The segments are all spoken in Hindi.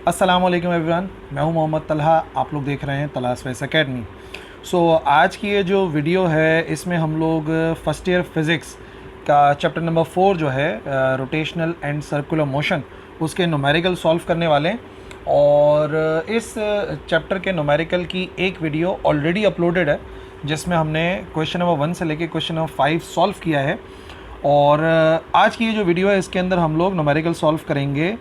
अस्सलाम वालेकुम एवरीवन, मैं हूं मोहम्मद तलहा। आप लोग देख रहे हैं तलहा स्पेस एकेडमी। आज की ये जो वीडियो है इसमें हम लोग फर्स्ट ईयर फिज़िक्स का चैप्टर नंबर 4 जो है रोटेशनल एंड सर्कुलर मोशन, उसके न्यूमेरिकल सॉल्व करने वाले हैं। और इस चैप्टर के न्यूमेरिकल की एक वीडियो ऑलरेडी अपलोडेड है जिसमें हमने क्वेश्चन नंबर 1 से लेके क्वेश्चन नंबर 5 सॉल्व किया है। और आज की ये जो वीडियो है इसके अंदर हम लोग न्यूमेरिकल सॉल्व करेंगे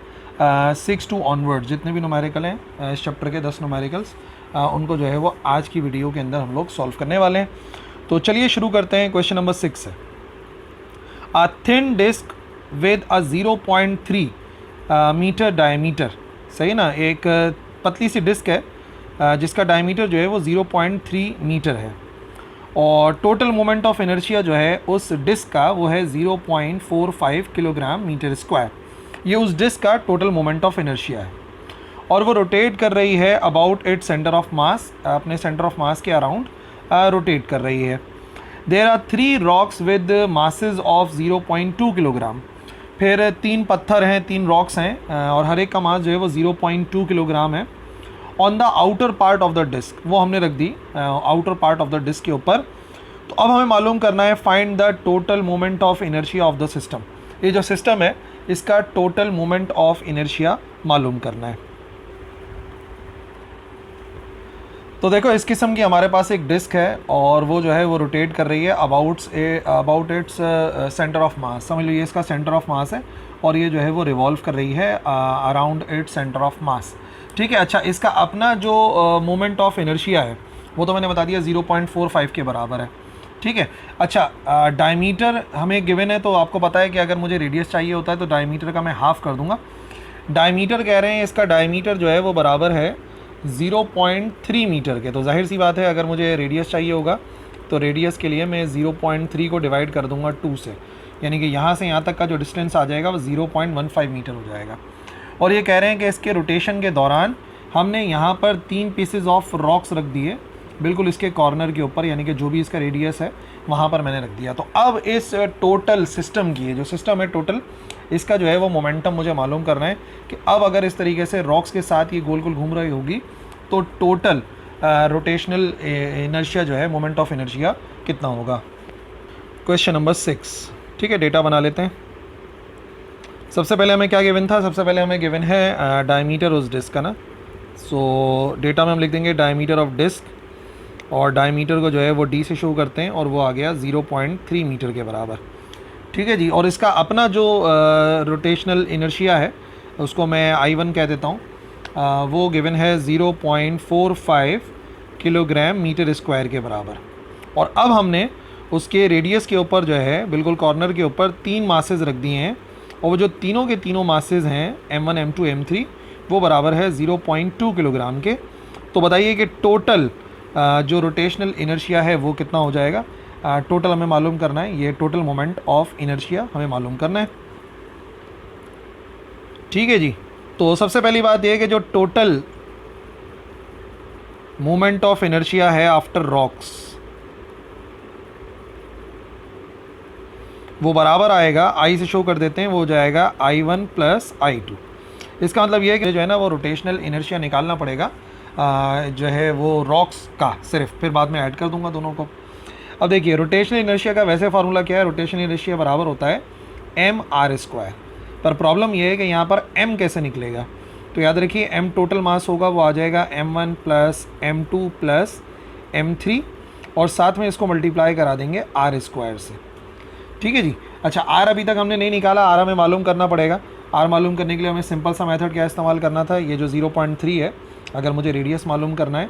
6 टू ऑनवर्ड। जितने भी न्यूमेरिकल हैं इस चैप्टर के 10 न्यूमेरिकल्स, उनको जो है वो आज की वीडियो के अंदर हम लोग सॉल्व करने वाले हैं। तो चलिए शुरू करते हैं। क्वेश्चन नंबर 6 है, a thin disc with a 0.3 metre diameter. सही ना, एक पतली सी डिस्क है जिसका डायमीटर जो है वो 0.3 मीटर है और टोटल मोमेंट ऑफ इनर्शिया जो है उस डिस्क का वो है 0.45 किलोग्राम मीटर स्क्वायर। ये उस डिस्क का टोटल मोमेंट ऑफ इनर्शिया है और वो रोटेट कर रही है about its centre of mass, अपने सेंटर ऑफ मास के अराउंड रोटेट कर रही है। There are 3 rocks with masses of 0.2 kilogram. फिर 3 पत्थर हैं, 3 रॉक्स हैं और हर एक का मास जो है वो 0.2 किलोग्राम है। On the outer part of the disc, वो हमने रख दी outer part of the disc के ऊपर। तो अब हमें मालूम करना है find the total moment of inertia of the system. ये जो सिस्टम है इसका टोटल मोमेंट ऑफ इनर्शिया मालूम करना है। तो देखो, इस किस्म की हमारे पास एक डिस्क है और वो जो है वो रोटेट कर रही है about its centre of mass. समझ लो ये इसका सेंटर ऑफ मास है और ये जो है वो रिवॉल्व कर रही है around its centre of mass. ठीक है। अच्छा, इसका अपना जो मोमेंट ऑफ इनर्शिया है वो तो मैंने बता दिया 0.45 के बराबर है। ठीक है। अच्छा, डायमीटर हमें गिवन है तो आपको पता है कि अगर मुझे रेडियस चाहिए होता है तो डायमीटर का मैं हाफ़ कर दूंगा। डायमीटर कह रहे हैं, इसका डायमीटर जो है वो बराबर है 0.3 मीटर के। तो जाहिर सी बात है अगर मुझे रेडियस चाहिए होगा तो रेडियस के लिए मैं 0.3 को डिवाइड कर दूंगा 2 से, यानी कि यहाँ से यहाँ तक का जो डिस्टेंस आ जाएगा वो 0.15 मीटर हो जाएगा। और ये कह रहे हैं कि इसके रोटेशन के दौरान हमने यहाँ पर 3 पीसेज ऑफ रॉक्स रख दिए बिल्कुल इसके कॉर्नर के ऊपर, यानी कि जो भी इसका रेडियस है वहाँ पर मैंने रख दिया। तो अब इस टोटल सिस्टम की, जो सिस्टम है टोटल, इसका जो है वो मोमेंटम मुझे मालूम करना है कि अब अगर इस तरीके से रॉक्स के साथ ये गोल गोल घूम रही होगी तो टोटल रोटेशनल इनर्शिया जो है, मोमेंट ऑफ इनर्शिया कितना होगा। Question number 6। ठीक है, डेटा बना लेते हैं। सबसे पहले हमें क्या गिवन था? सबसे पहले हमें गिवन है डायमीटर उस डिस्क का ना। सो डेटा में हम लिख देंगे डायमीटर ऑफ डिस्क और डायमीटर को जो है वो डी से शो करते हैं और वो आ गया 0.3 मीटर के बराबर। ठीक है जी। और इसका अपना जो रोटेशनल इनर्शिया है उसको मैं I1 कह देता हूँ, वो गिवन है 0.45 किलोग्राम मीटर स्क्वायर के बराबर। और अब हमने उसके रेडियस के ऊपर जो है बिल्कुल कॉर्नर के ऊपर 3 मासेस रख दिए हैं और वो जो तीनों के तीनों मासेस हैं M1 M2 M3 वो बराबर है 0.2 किलोग्राम के। तो बताइए कि टोटल जो रोटेशनल इनर्शिया है वो कितना हो जाएगा। टोटल हमें मालूम करना है, ये टोटल मोमेंट ऑफ इनर्शिया हमें मालूम करना है। ठीक है जी। तो सबसे पहली बात यह है कि जो टोटल मोमेंट ऑफ इनर्शिया है आफ्टर रॉक्स वो बराबर आएगा, I से शो कर देते हैं, वो हो जाएगा I1 प्लस I2। इसका मतलब ये है कि जो है ना वो रोटेशनल इनर्शिया निकालना पड़ेगा जो है वो रॉक्स का सिर्फ, फिर बाद में ऐड कर दूंगा दोनों को। अब देखिए रोटेशनल इनर्शिया का वैसे फार्मूला क्या है, रोटेशनल इनर्शिया बराबर होता है mr²। पर प्रॉब्लम ये है कि यहाँ पर m कैसे निकलेगा। तो याद रखिए m टोटल मास होगा वो आ जाएगा m1 plus m2 plus m3 और साथ में इसको मल्टीप्लाई करा देंगे r² से। ठीक है जी। अच्छा, r अभी तक हमने नहीं निकाला, r हमें मालूम करना पड़ेगा। r मालूम करने के लिए हमें सिंपल सा मेथड क्या इस्तेमाल करना था, ये जो 0.3 है, अगर मुझे रेडियस मालूम करना है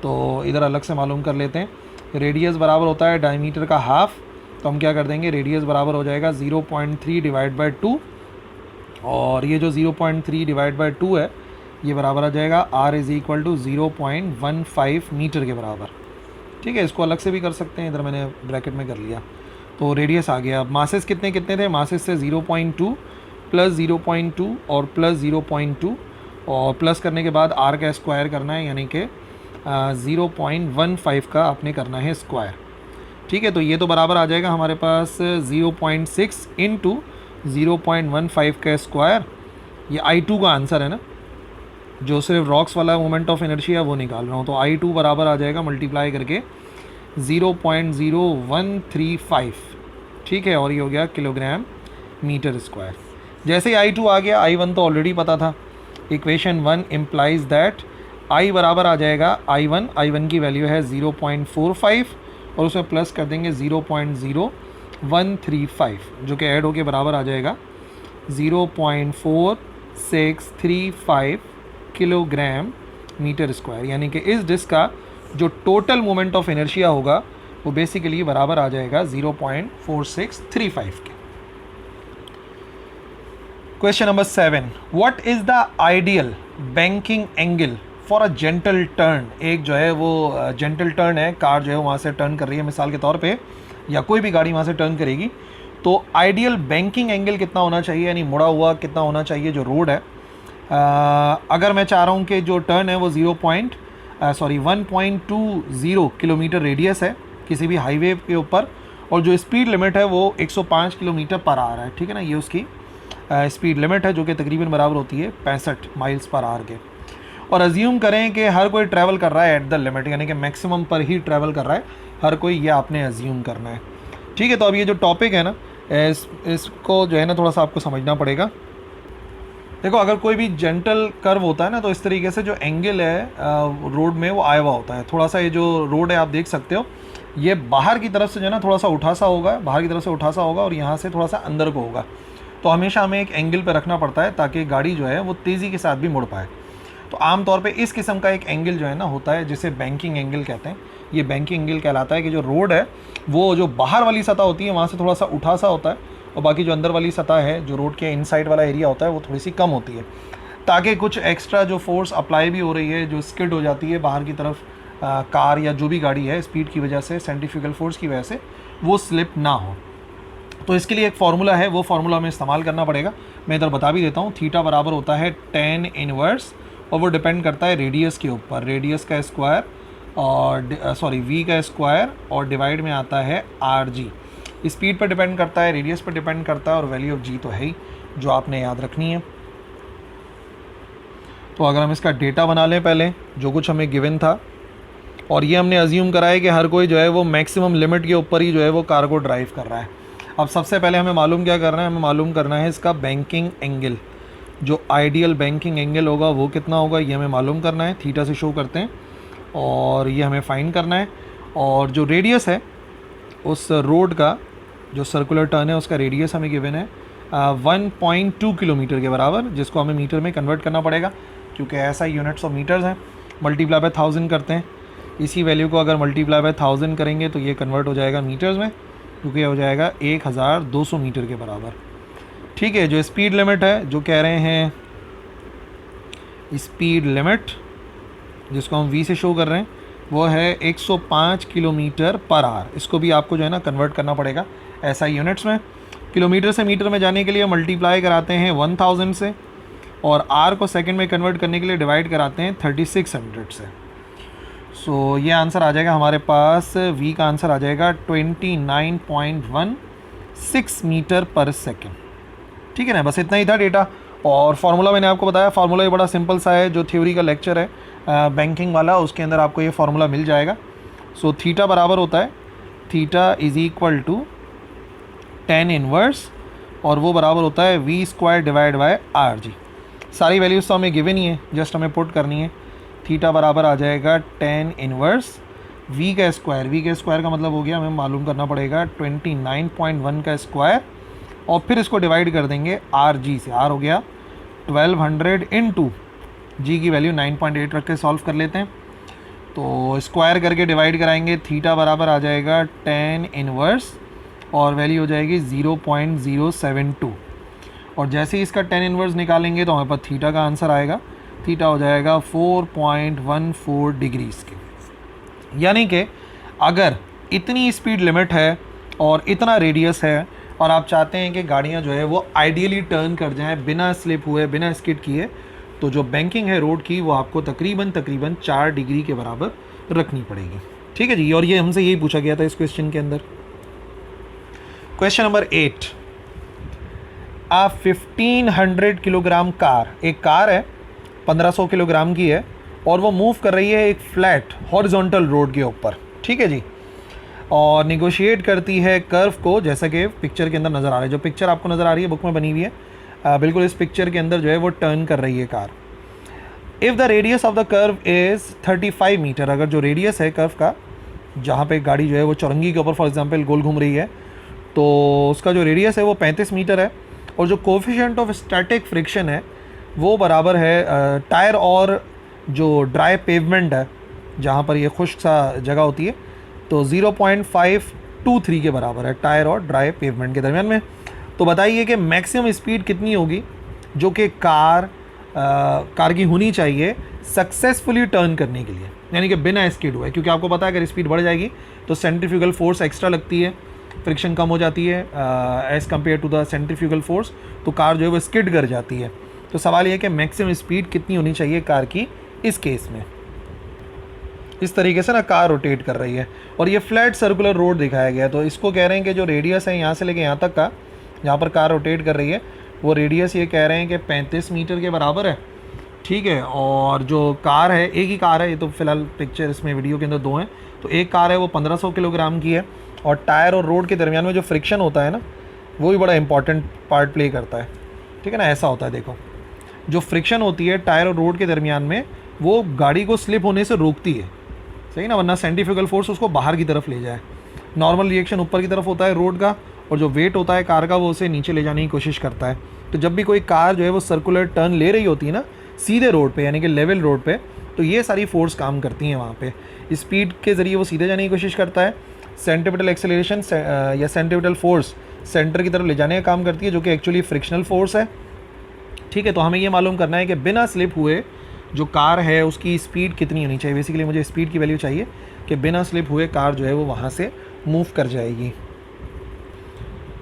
तो इधर अलग से मालूम कर लेते हैं। रेडियस बराबर होता है डायमीटर का हाफ, तो हम क्या कर देंगे, रेडियस बराबर हो जाएगा 0.3 डिवाइड बाई 2 और ये जो 0.3 डिवाइड बाई 2 है ये बराबर आ जाएगा r is equal to 0.15 metre के बराबर। ठीक है, इसको अलग से भी कर सकते हैं, इधर मैंने ब्रैकेट में कर लिया। तो रेडियस आ गया। मासेस कितने कितने थे, मासेस थे 0.2 प्लस 0.2 और प्लस 0.2 और प्लस करने के बाद r का स्क्वायर करना है, यानी कि 0.15 का आपने करना है स्क्वायर। ठीक है, तो ये तो बराबर आ जाएगा हमारे पास 0.6 इंटू 0.15 का स्क्वायर। ये I2 का आंसर है ना। जो सिर्फ रॉक्स वाला मोमेंट ऑफ इनर्शिया वो निकाल रहा हूँ। तो I2 बराबर आ जाएगा मल्टीप्लाई करके 0.0135, ठीक है, और ये हो गया किलोग्राम मीटर स्क्वायर। जैसे ही I2 आ गया, I1 तो ऑलरेडी पता था, इक्वेशन 1 इम्प्लाइज दैट I बराबर आ जाएगा I1 की वैल्यू है 0.45 और उसमें प्लस कर देंगे 0.0135 जो कि ऐड होके बराबर आ जाएगा 0.4635 किलोग्राम मीटर स्क्वायर। यानी कि इस डिस्क का जो टोटल मोमेंट ऑफ इनर्शिया होगा वो बेसिकली बराबर आ जाएगा 0.4635 के। Question number 7, what is the ideal banking angle for a gentle turn. एक जो है वो जेंटल टर्न है, कार जो है वहाँ से टर्न कर रही है मिसाल के तौर पे, या कोई भी गाड़ी वहाँ से टर्न करेगी, तो आइडियल बैंकिंग एंगल कितना होना चाहिए, यानी मुड़ा हुआ कितना होना चाहिए जो रोड है। अगर मैं चाह रहा हूँ कि जो टर्न है वो 1.20 किलोमीटर रेडियस है किसी भी हाईवे के ऊपर, और जो स्पीड लिमिट है वो 105 किलोमीटर पर आवर है, ठीक है ना, ये उसकी स्पीड लिमिट है जो कि तकरीबन बराबर होती है 65 माइल्स पर आवर के। और अज्यूम करें कि हर कोई ट्रैवल कर रहा है एट द लिमिट, यानी कि मैक्सिमम पर ही ट्रैवल कर रहा है हर कोई, ये आपने अज्यूम करना है, ठीक है। तो अब ये जो टॉपिक है ना, इसको जो है ना थोड़ा सा आपको समझना पड़ेगा। देखो, अगर कोई भी जेंटल कर्व होता है ना, तो इस तरीके से जो एंगल है रोड में वो आया हुआ होता है। थोड़ा सा ये जो रोड है आप देख सकते हो, ये बाहर की तरफ से जो है ना थोड़ा सा उठा सा होगा, बाहर की तरफ से उठा सा होगा, और यहाँ से थोड़ा सा अंदर को होगा। तो हमेशा हमें एक एंगल पर रखना पड़ता है ताकि गाड़ी जो है वो तेज़ी के साथ भी मुड़ पाए। तो आमतौर पे इस किस्म का एक एंगल जो है ना होता है जिसे बैंकिंग एंगल कहते हैं। ये बैंकिंग एंगल कहलाता है कि जो रोड है वो जो बाहर वाली सतह होती है वहाँ से थोड़ा सा उठा सा होता है, और बाकी जो अंदर वाली सतह है जो रोड के इनसाइड वाला एरिया होता है वो थोड़ी सी कम होती है, ताकि कुछ एक्स्ट्रा जो फोर्स अप्लाई भी हो रही है, जो स्किड हो जाती है बाहर की तरफ कार या जो भी गाड़ी है स्पीड की वजह से, सेंट्रीफ्यूगल फोर्स की वजह से, वो स्लिप ना हो। तो इसके लिए एक फार्मूला है, वो फार्मूला हमें इस्तेमाल करना पड़ेगा। मैं इधर बता भी देता हूँ। थीटा बराबर होता है tan इनवर्स, और वो डिपेंड करता है रेडियस के ऊपर, रेडियस का स्क्वायर और v का स्क्वायर, और डिवाइड में आता है rg। स्पीड पर डिपेंड करता है, रेडियस पर डिपेंड करता है, और वैल्यू ऑफ g तो है ही जो आपने याद रखनी है। तो अगर हम इसका डेटा बना लें पहले, जो कुछ हमें गिवन था, और ये हमने अज्यूम करा है कि हर कोई जो है वो मैक्सिमम लिमिट के ऊपर ही जो है वो कार को ड्राइव कर रहा है। अब सबसे पहले हमें मालूम क्या करना है, हमें मालूम करना है इसका बैंकिंग एंगल। जो आइडियल बैंकिंग एंगल होगा वो कितना होगा ये हमें मालूम करना है, थीटा से शो करते हैं, और ये हमें फाइंड करना है। और जो रेडियस है उस रोड का, जो सर्कुलर टर्न है उसका रेडियस हमें गिवन है 1.2 किलोमीटर के बराबर, जिसको हमें मीटर में कन्वर्ट करना पड़ेगा क्योंकि ऐसा यूनिट्स ऑफ मीटर्स हैं। मल्टीप्लाई बाय 1000 करते हैं, इसी वैल्यू को अगर मल्टीप्लाई बाय 1000 करेंगे तो ये कन्वर्ट हो जाएगा मीटर्स में, क्योंकि हो जाएगा 1200 मीटर के बराबर, ठीक है। जो स्पीड लिमिट है, जो कह रहे हैं स्पीड लिमिट, जिसको हम v से शो कर रहे हैं, वो है 105 किलोमीटर पर आवर। इसको भी आपको जो है ना कन्वर्ट करना पड़ेगा ऐसा यूनिट्स में। किलोमीटर से मीटर में जाने के लिए मल्टीप्लाई कराते हैं 1000 से, और r को सेकंड में कन्वर्ट करने के लिए डिवाइड कराते हैं 3600 से। सो ये आंसर आ जाएगा हमारे पास, v का आंसर आ जाएगा 29.16 मीटर पर सेकेंड, ठीक है ना। बस इतना ही था डेटा। और फार्मूला मैंने आपको बताया, फार्मूला ये बड़ा सिंपल सा है, जो थ्योरी का लेक्चर है बैंकिंग वाला, उसके अंदर आपको ये फार्मूला मिल जाएगा। सो थीटा बराबर होता है, theta is equal to tan inverse, और वो बराबर होता है v square divide by rg। सारी वैल्यूज़ तो हमें गिवन ही है, जस्ट हमें पुट करनी है। थीटा बराबर आ जाएगा tan इनवर्स v का स्क्वायर का मतलब हो गया, हमें मालूम करना पड़ेगा 29.1 का स्क्वायर, और फिर इसको डिवाइड कर देंगे rg से। r हो गया 1200 इंटू g की वैल्यू 9.8 रख के सॉल्व कर लेते हैं, तो स्क्वायर करके डिवाइड कराएंगे। थीटा बराबर आ जाएगा tan इनवर्स, और वैल्यू हो जाएगी 0.072, और जैसे ही इसका tan इनवर्स निकालेंगे तो हमारे पास थीटा का आंसर आएगा। थीटा हो जाएगा 4.14 डिग्रीज के। यानी कि अगर इतनी स्पीड लिमिट है और इतना रेडियस है, और आप चाहते हैं कि गाड़ियां जो है वो आइडियली टर्न कर जाएं बिना स्लिप हुए, बिना स्किड किए, तो जो बैंकिंग है रोड की वो आपको तकरीबन 4 डिग्री के बराबर रखनी पड़ेगी, ठीक है जी। और ये हमसे यही पूछा गया था इस क्वेश्चन के अंदर। क्वेश्चन नंबर 8, आ 1500 किलोग्राम कार, एक कार है 1500 किलोग्राम की है और वो मूव कर रही है एक फ्लैट हॉरिजॉन्टल रोड के ऊपर, ठीक है जी, और निगोशिएट करती है कर्व को, जैसा कि पिक्चर के अंदर नज़र आ रहा है। जो पिक्चर आपको नज़र आ रही है बुक में बनी हुई है, बिल्कुल इस पिक्चर के अंदर जो है वो टर्न कर रही है car. If the radius of the curve is 35 metre, अगर जो रेडियस है कर्व का, जहाँ पे गाड़ी जो है वो चौरंगी के ऊपर फॉर एग्जांपल गोल घूम रही है, तो उसका जो रेडियस है वो 35 मीटर है, और जो कोफिशिएंट ऑफ स्टैटिक फ्रिक्शन है वो बराबर है टायर और जो ड्राई पेवमेंट है, जहाँ पर ये खुश्क सा जगह होती है, तो 0.523 के बराबर है टायर और ड्राई पेवमेंट के दरमियान में। तो बताइए कि मैक्सिमम स्पीड कितनी होगी जो कि कार की होनी चाहिए सक्सेसफुली टर्न करने के लिए, यानी कि बिना स्किड हुए, क्योंकि आपको पता है अगर स्पीड बढ़ जाएगी तो सेंट्रीफ्यूगल फोर्स एक्स्ट्रा लगती है, फ्रिक्शन कम हो जाती है as compare to the centrifugal force, तो कार जो है वो स्किड कर जाती है। तो सवाल ये है कि मैक्सिमम स्पीड कितनी होनी चाहिए कार की इस केस में। इस तरीके से ना कार रोटेट कर रही है और ये फ्लैट सर्कुलर रोड दिखाया गया है, तो इसको कह रहे हैं कि जो रेडियस है यहाँ से लेके यहाँ तक का, जहाँ पर कार रोटेट कर रही है, वो रेडियस ये कह रहे हैं कि 35 मीटर के बराबर है, ठीक है। और जो कार है, एक ही कार है, ये तो फिलहाल पिक्चर इसमें वीडियो के अंदर दो हैं, तो एक कार है वो 1500 किलोग्राम की है, और टायर और रोड के दरमियान में जो फ्रिक्शन होता है ना, वो भी बड़ा इंपॉर्टेंट पार्ट प्ले करता है, ठीक है ना। ऐसा होता है, देखो जो फ्रिक्शन होती है टायर और रोड के दरमियान में, वो गाड़ी को स्लिप होने से रोकती है, सही ना, वरना सेंट्रीफ्यूगल फोर्स उसको बाहर की तरफ ले जाए। नॉर्मल रिएक्शन ऊपर की तरफ होता है रोड का, और जो वेट होता है कार का वो उसे नीचे ले जाने की कोशिश करता है। तो जब भी कोई कार जो है वो सर्कुलर टर्न ले रही होती है ना सीधे रोड पे, यानी कि लेवल रोड पे, तो ये सारी फोर्स काम करती हैं वहाँ पे। स्पीड के ज़रिए वो सीधे जाने की कोशिश करता है, सेंट्रीपिटल एक्सेलरेशन या सेंट्रीपिटल फोर्स सेंटर की तरफ ले जाने का काम करती है, जो कि एक्चुअली फ्रिक्शनल फोर्स है, ठीक है। तो हमें ये मालूम करना है कि बिना स्लिप हुए जो कार है उसकी स्पीड कितनी होनी चाहिए। बेसिकली मुझे स्पीड की वैल्यू चाहिए कि बिना स्लिप हुए कार जो है वो वहाँ से मूव कर जाएगी।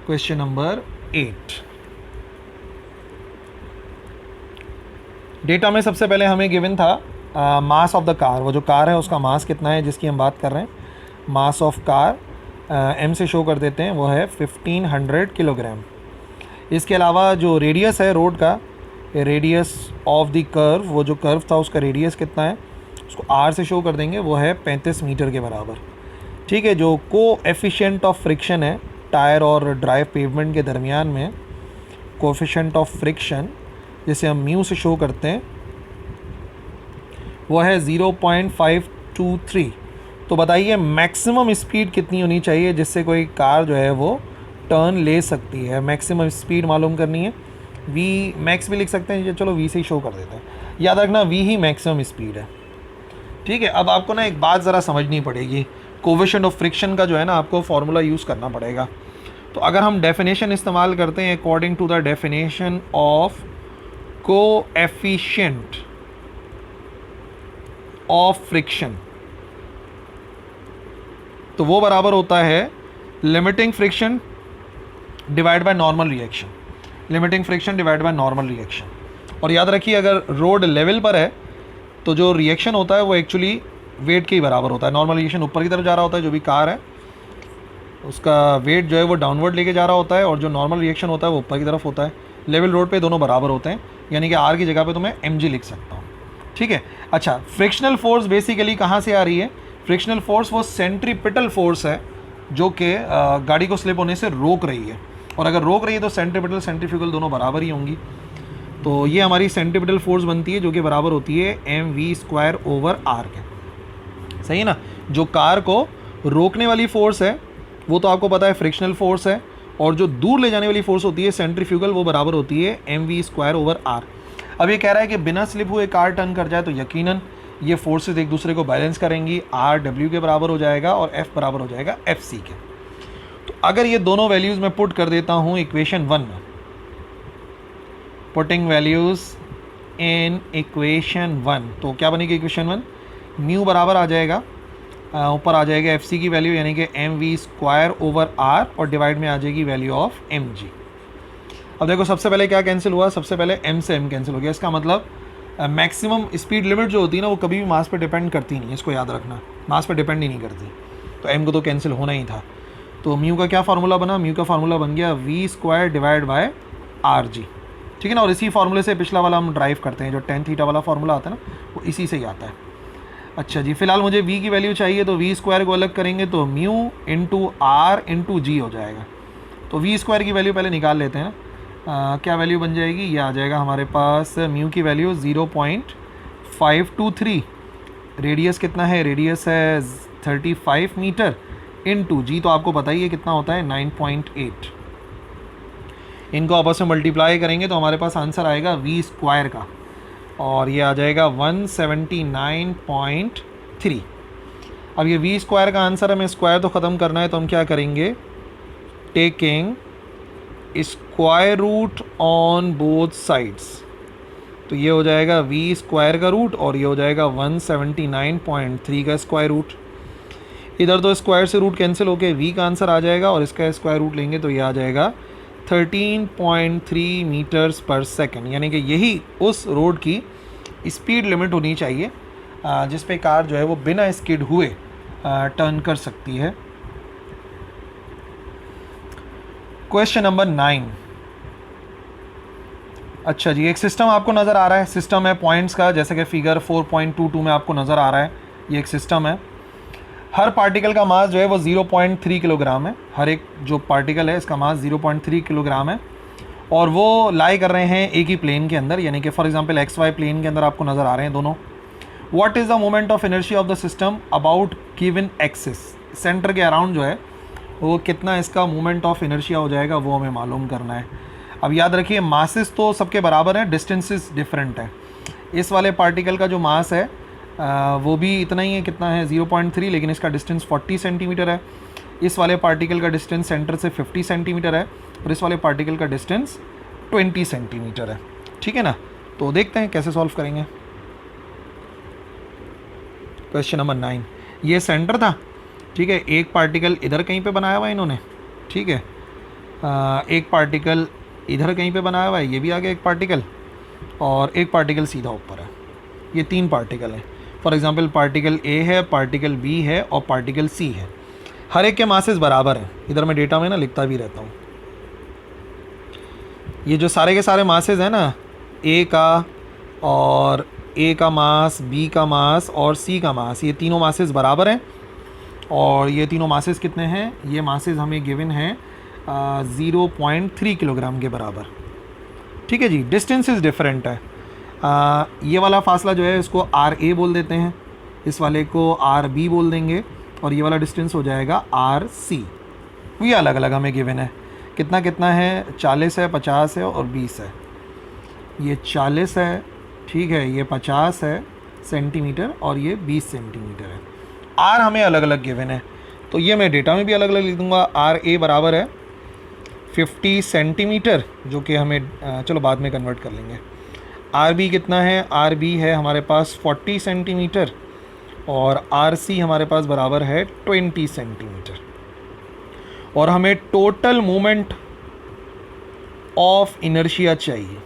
क्वेश्चन नंबर 8, डेटा में सबसे पहले हमें गिवन था मास ऑफ द कार, वो जो कार है उसका मास कितना है जिसकी हम बात कर रहे हैं। मास ऑफ कार एम से शो कर देते हैं, वो है 1500 किलोग्राम। इसके अलावा जो रेडियस है रोड का, रेडियस ऑफ द कर्व, वो जो कर्व था उसका रेडियस कितना है उसको आर से शो कर देंगे, वो है 35 मीटर के बराबर, ठीक है। जो कोएफिशिएंट ऑफ फ्रिक्शन है टायर और ड्राई पेवमेंट के दरमियान में, कोएफिशिएंट ऑफ फ्रिक्शन जिसे हम म्यू से शो करते हैं, वो है 0.523। तो बताइए मैक्सिमम स्पीड कितनी होनी चाहिए जिससे कोई कार जो है वो टर्न ले सकती है। मैक्सिमम स्पीड मालूम करनी है, वी मैक्स भी लिख सकते हैं, चलो वी से ही शो कर देते हैं, याद रखना वी ही मैक्सिमम स्पीड है, ठीक है। अब आपको ना एक बात ज़रा समझनी पड़ेगी, कोएफिशिएंट ऑफ फ्रिक्शन का जो है ना आपको फार्मूला यूज़ करना पड़ेगा। तो अगर हम डेफिनेशन इस्तेमाल करते हैं according to the definition of coefficient of friction, तो वो बराबर होता है limiting friction divide by normal reaction, limiting friction divide by normal reaction. और याद रखिए अगर रोड लेवल पर है तो जो रिएक्शन होता है वो एक्चुअली वेट के ही बराबर होता है। नॉर्मल रिएक्शन ऊपर की तरफ जा रहा होता है, जो भी कार है उसका वेट जो है वो डाउनवर्ड लेके जा रहा होता है, और जो नॉर्मल रिएक्शन होता है वो ऊपर की तरफ होता है। लेवल रोड पे दोनों बराबर होते हैं, यानी कि आर की जगह पे तो मैं mg लिख सकता हूँ, ठीक है। अच्छा, फ्रिक्शनल फोर्स बेसिकली कहाँ से आ रही है? फ्रिक्शनल फोर्स वो सेंट्रीपिटल फोर्स है जो कि गाड़ी को स्लिप होने से रोक रही है, और अगर रोक रही है तो सेंट्रीपिटल सेंट्रीफ्यूगल दोनों बराबर ही होंगी। तो ये हमारी सेंट्रीपिटल फोर्स बनती है जो कि बराबर होती है mv²/r के, सही है ना। जो कार को रोकने वाली फोर्स है वो तो आपको पता है फ्रिक्शनल फोर्स है, और जो दूर ले जाने वाली फोर्स होती है सेंट्रीफ्यूगल, वो बराबर होती है mv²/r। अब ये कह रहा है कि बिना स्लिप हुए कार टर्न कर जाए तो यकीनन ये फोर्सेस एक दूसरे को बैलेंस करेंगी, r w के बराबर हो जाएगा और f बराबर हो जाएगा fc के। तो अगर ये दोनों वैल्यूज़ मैं पुट कर देता हूँ इक्वेशन 1 में, पुटिंग वैल्यूज़ इन इक्वेशन 1, तो क्या बनेगी इक्वेशन 1? म्यू बराबर आ जाएगा, ऊपर आ जाएगा एफ सी की वैल्यू यानी कि mv²/r, और डिवाइड में आ जाएगी वैल्यू ऑफ mg। अब देखो सबसे पहले क्या कैंसिल हुआ, सबसे पहले m से m कैंसिल हो गया। इसका मतलब मैक्सिमम स्पीड लिमिट जो होती है ना वो कभी भी मास पे डिपेंड करती नहीं है, इसको याद रखना, मास पे डिपेंड ही नहीं करती। तो m को तो कैंसिल होना ही था। तो म्यू का क्या फार्मूला बना? म्यू का फार्मूला बन गया v² डिवाइड बाय rg, ठीक है ना। और इसी फार्मूले से पिछला वाला हम ड्राइव करते हैं, जो टेन थीटा वाला फार्मूला आता है ना, वो इसी से ही आता है। अच्छा जी, फिलहाल मुझे v की वैल्यू चाहिए, तो v स्क्वायर को अलग करेंगे तो म्यू इंटू आर इंटू जी हो जाएगा। तो v स्क्वायर की वैल्यू पहले निकाल लेते हैं ना। क्या वैल्यू बन जाएगी, ये आ जाएगा हमारे पास म्यू की वैल्यू 0.523। रेडियस कितना है, रेडियस है 35 मीटर, इंटू जी तो आपको पता ही है कितना होता है 9.8। इनको आपस में मल्टीप्लाई करेंगे तो हमारे पास आंसर आएगा वी स्क्वायर का, और ये आ जाएगा 179.3। अब ये वी स्क्वायर का आंसर हमें स्क्वायर तो ख़त्म करना है, तो हम क्या करेंगे, taking square root on both sides. तो ये हो जाएगा वी स्क्वायर का रूट और ये हो जाएगा 179.3 का स्क्वायर रूट। इधर तो स्क्वायर से रूट कैंसिल होके वी का आंसर आ जाएगा, और इसका स्क्वायर रूट लेंगे तो ये आ जाएगा 13.3 मीटर्स पर सेकंड। यानी कि यही उस रोड की स्पीड लिमिट होनी चाहिए जिस पे कार जो है वो बिना स्किड हुए टर्न कर सकती है। Question number 9। अच्छा जी, एक सिस्टम आपको नज़र आ रहा है, सिस्टम है पॉइंट्स का, जैसे कि फिगर 4.22 में आपको नज़र आ रहा है। ये एक सिस्टम है, हर पार्टिकल का मास जो है वो 0.3 किलोग्राम है। हर एक जो पार्टिकल है इसका मास 0.3 किलोग्राम है, और वो लाई कर रहे हैं एक ही प्लेन के अंदर, यानी कि for example x y plane के अंदर आपको नज़र आ रहे हैं दोनों। What is the moment of inertia of the system about given axis. Centre के अराउंड जो है वो कितना इसका मोमेंट ऑफ इनर्शिया हो जाएगा, वो हमें मालूम करना है। अब याद रखिए, मासेस तो सबके बराबर हैं, डिस्टेंसेस डिफरेंट है। इस वाले पार्टिकल का जो मास है वो भी इतना ही है, कितना है 0.3, लेकिन इसका डिस्टेंस 40 सेंटीमीटर है। इस वाले पार्टिकल का डिस्टेंस सेंटर से 50 सेंटीमीटर है, और इस वाले पार्टिकल का डिस्टेंस 20 सेंटीमीटर है। ठीक है ना, तो देखते हैं कैसे सॉल्व करेंगे। क्वेश्चन नंबर 9, ये सेंटर था, ठीक है। एक पार्टिकल इधर कहीं पे बनाया हुआ है इन्होंने, ठीक है। एक पार्टिकल इधर कहीं पे बनाया हुआ है, ये भी आ गया एक पार्टिकल, और एक पार्टिकल सीधा ऊपर है। ये 3 पार्टिकल हैं। फॉर एग्जांपल पार्टिकल ए है, पार्टिकल बी है और पार्टिकल सी है। हर एक के मासेस बराबर हैं। इधर मैं डेटा में ना लिखता भी रहता हूँ। ये जो सारे के सारे मासेस हैं ना, ए का और ए का मास, बी का मास और सी का मास, ये तीनों मासेस बराबर हैं। और ये तीनों मासेस कितने हैं, ये मासेस हमें गिवन हैं 0.3 किलोग्राम के बराबर। ठीक है जी, डिस्टेंसेस डिफरेंट है। ये वाला फासला जो है इसको आर ए बोल देते हैं, इस वाले को आर बी बोल देंगे, और ये वाला डिस्टेंस हो जाएगा आर सी। ये अलग अलग हमें गिवन है। कितना कितना है, 40 है, 50 है और 20 है। ये 40 है, ठीक है, ये 50 है सेंटीमीटर और ये 20 सेंटीमीटर है। आर हमें अलग अलग गिवन है, तो ये मैं डेटा में भी अलग अलग लिख दूँगा। आर ए बराबर है 50 सेंटीमीटर, जो कि हमें चलो बाद में कन्वर्ट कर लेंगे। आर बी कितना है, आर बी है हमारे पास 40 सेंटीमीटर, और आर सी हमारे पास बराबर है 20 सेंटीमीटर। और हमें टोटल मोमेंट ऑफ इनर्शिया चाहिए।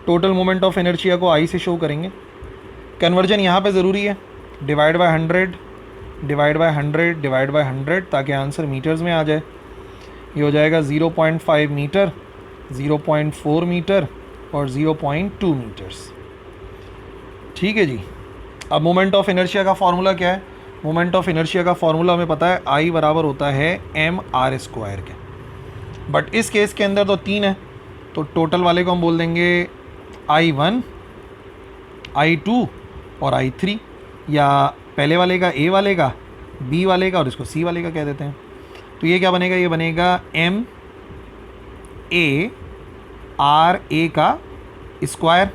टोटल मोमेंट ऑफ इनर्शिया को आई से शो करेंगे। कन्वर्जन यहाँ पे ज़रूरी है, divide by 100 divide by 100 divide by 100, ताकि आंसर मीटर्स में आ जाए। ये हो जाएगा 0.5 मीटर, 0.4 मीटर और 0.2 मीटर्स। ठीक है जी। अब मोमेंट ऑफ इनर्शिया का फॉर्मूला क्या है, मोमेंट ऑफ इनर्शिया का फॉर्मूला हमें पता है, आई बराबर होता है एम आर स्क्वायर के। बट इस केस के अंदर तो 3 है, तो टोटल वाले को हम बोल देंगे I1, I2 और I3, या पहले वाले का A वाले का, B वाले का और इसको C वाले का कह देते हैं। तो ये क्या बनेगा, ये बनेगा एम ए आर ए का square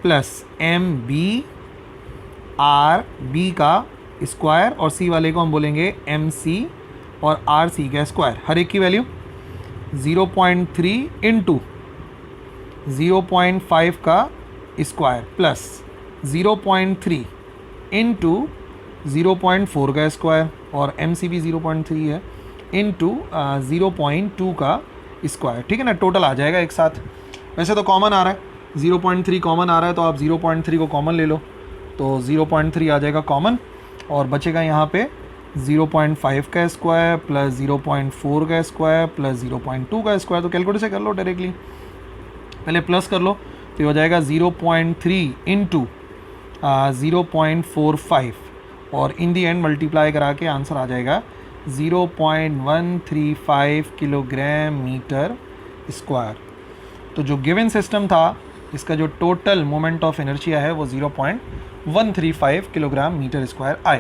plus m b r b का स्क्वायर, और सी वाले को हम बोलेंगे एम सी और आर सी का स्क्वायर। हर एक की वैल्यू 0.3 इंटू 0.5 का स्क्वायर प्लस 0.3 इंटू 0.4 का स्क्वायर, और एम सी भी 0.3 है, इंटू 0.2 का स्क्वायर। ठीक है ना, टोटल आ जाएगा एक साथ। वैसे तो कॉमन आ रहा है, 0.3 कॉमन आ रहा है, तो आप 0.3 को कॉमन ले लो, तो 0.3 आ जाएगा कॉमन, और बचेगा यहाँ पे 0.5 का स्क्वायर प्लस 0.4 का स्क्वायर प्लस 0.2 का स्क्वायर। तो कैलकुलेट से कर लो डायरेक्टली, पहले प्लस कर लो तो ये हो जाएगा 0.3 इंटू 0.45 और इन दी एंड मल्टीप्लाई करा के आंसर आ जाएगा 0.135 किलोग्राम मीटर स्क्वायर। तो जो गिवन सिस्टम था इसका जो टोटल मोमेंट ऑफ इनर्शिया है वो 0.135 किलोग्राम मीटर स्क्वायर आएगा।